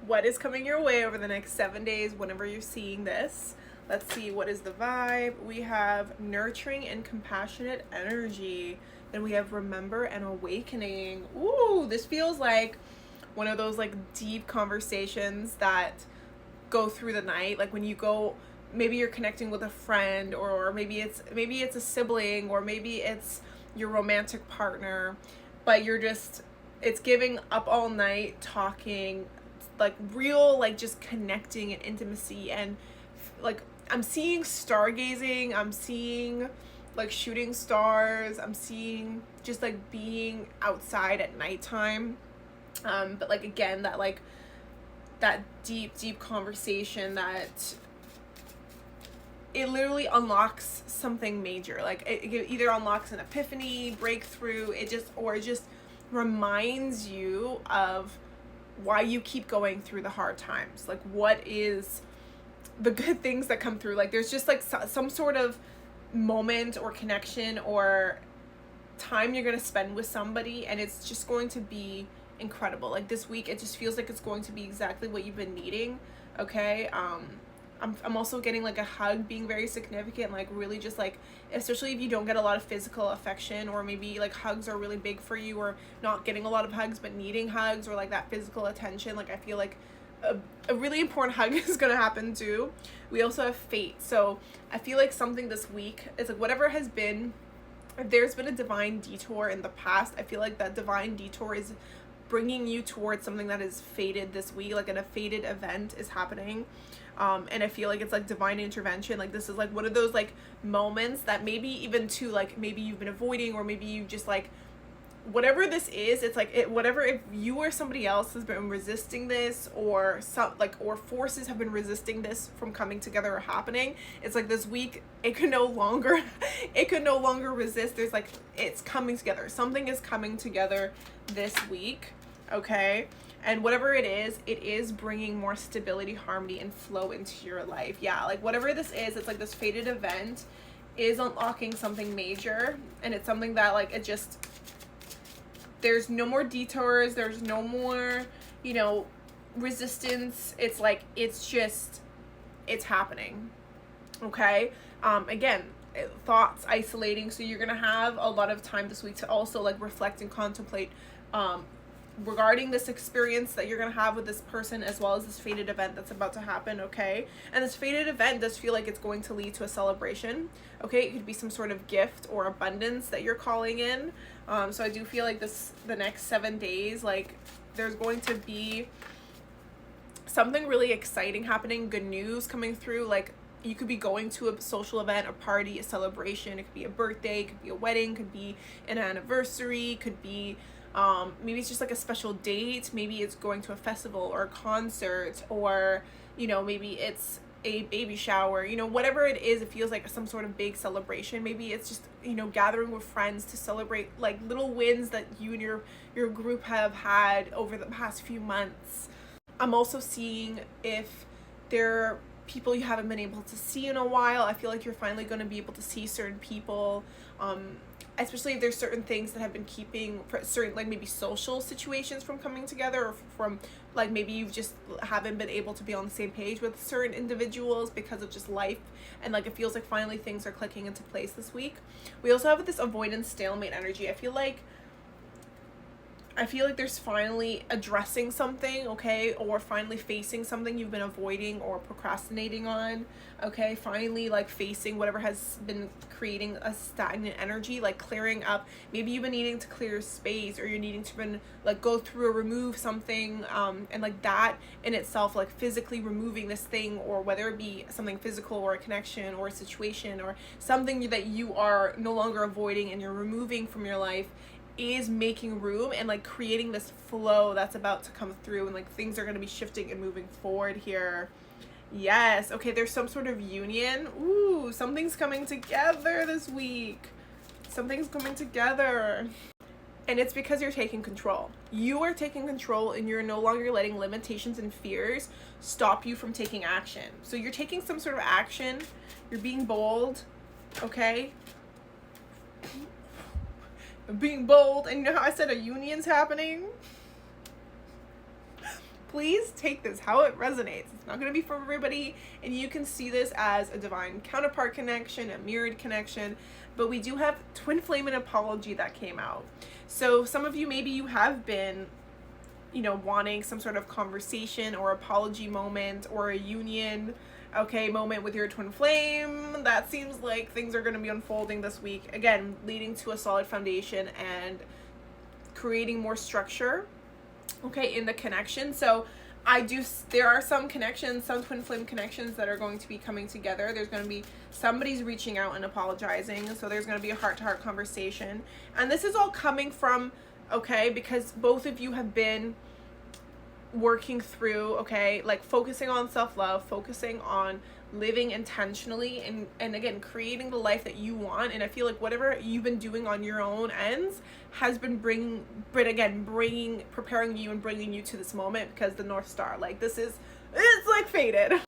what is coming your way over the next 7 days whenever you're seeing this. Let's see, what is the vibe? We have nurturing and compassionate energy. Then we have remember and awakening. Ooh, this feels like one of those like deep conversations that go through the night. Like when you go, maybe you're connecting with a friend, or maybe it's a sibling, or maybe it's your romantic partner, but you're just, it's giving up all night talking, like real, like just connecting and intimacy. And like I'm seeing stargazing, I'm seeing like shooting stars, I'm seeing just like being outside at nighttime. But like again, that like that deep conversation that it literally unlocks something major. Like it either unlocks an epiphany, breakthrough, it just reminds you of why you keep going through the hard times. Like what is the good things that come through. Like there's just like some sort of moment or connection or time you're going to spend with somebody, and it's just going to be incredible. Like this week, it just feels like it's going to be exactly what you've been needing. Okay. I'm also getting like a hug being very significant, like really just like, especially if you don't get a lot of physical affection, or maybe like hugs are really big for you, or not getting a lot of hugs but needing hugs, or like that physical attention. Like I feel like a really important hug is gonna happen too. We also have fate. So I feel like something this week is like whatever has been, if there's been a divine detour in the past, I feel like that divine detour is bringing you towards something that is fated this week. Like a fated event is happening. And I feel like it's like divine intervention. Like this is like one of those like moments that maybe even too, like maybe you've been avoiding, or maybe you just like, whatever this is, it's like whatever, if you or somebody else has been resisting this, or some like, or forces have been resisting this from coming together or happening, it's like this week it could no longer resist. There's like, it's coming together, something is coming together this week. Okay. And whatever it is bringing more stability, harmony, and flow into your life. Yeah, like whatever this is, it's like this fated event is unlocking something major, and it's something that like, it just, there's no more detours, there's no more, resistance. It's like, it's happening. Okay. Again, thoughts isolating. So you're gonna have a lot of time this week to also like reflect and contemplate regarding this experience that you're gonna have with this person, as well as this fated event that's about to happen. Okay. And this fated event does feel like it's going to lead to a celebration. Okay. It could be some sort of gift or abundance that you're calling in. So I do feel like the next 7 days, like there's going to be something really exciting happening, good news coming through. Like you could be going to a social event, a party, a celebration. It could be a birthday, it could be a wedding, could be an anniversary, could be maybe it's just like a special date, maybe it's going to a festival or a concert, or maybe it's a baby shower, whatever it is, it feels like some sort of big celebration. Maybe it's just gathering with friends to celebrate like little wins that you and your group have had over the past few months. I'm also seeing if there are people you haven't been able to see in a while. I feel like you're finally going to be able to see certain people, especially if there's certain things that have been keeping certain, like maybe social situations from coming together, or from like maybe you just haven't been able to be on the same page with certain individuals because of just life, and like it feels like finally things are clicking into place this week. We also have this avoidance stalemate energy. I feel like there's finally addressing something, okay, or finally facing something you've been avoiding or procrastinating on, okay, finally like facing whatever has been creating a stagnant energy, like clearing up. Maybe you've been needing to clear space, or you're needing to like go through or remove something, and like that in itself, like physically removing this thing, or whether it be something physical or a connection or a situation or something that you are no longer avoiding and you're removing from your life, is making room and like creating this flow that's about to come through, and like things are going to be shifting and moving forward here. Yes. Okay, there's some sort of union. Ooh, something's coming together this week. Something's coming together. And it's because you're taking control. You are taking control, and you're no longer letting limitations and fears stop you from taking action. So you're taking some sort of action. You're being bold. Okay. Being bold. And you know how I said a union's happening? please take this how it resonates. It's not going to be for everybody, and you can see this as a divine counterpart connection, a mirrored connection, but we do have twin flame and apology that came out. So some of you, maybe you have been, you know, wanting some sort of conversation or apology moment or a union, okay, moment with your twin flame. That seems like things are going to be unfolding this week, again, leading to a solid foundation and creating more structure, okay, in the connection. So there are some connections, some twin flame connections that are going to be coming together. There's going to be somebody's reaching out and apologizing, so there's going to be a heart-to-heart conversation, and this is all coming from, okay, because both of you have been working through, okay, like focusing on self-love, focusing on living intentionally, and again, creating the life that you want. And I feel like whatever you've been doing on your own ends has been preparing you and bringing you to this moment, because the North Star, like, it's like fated.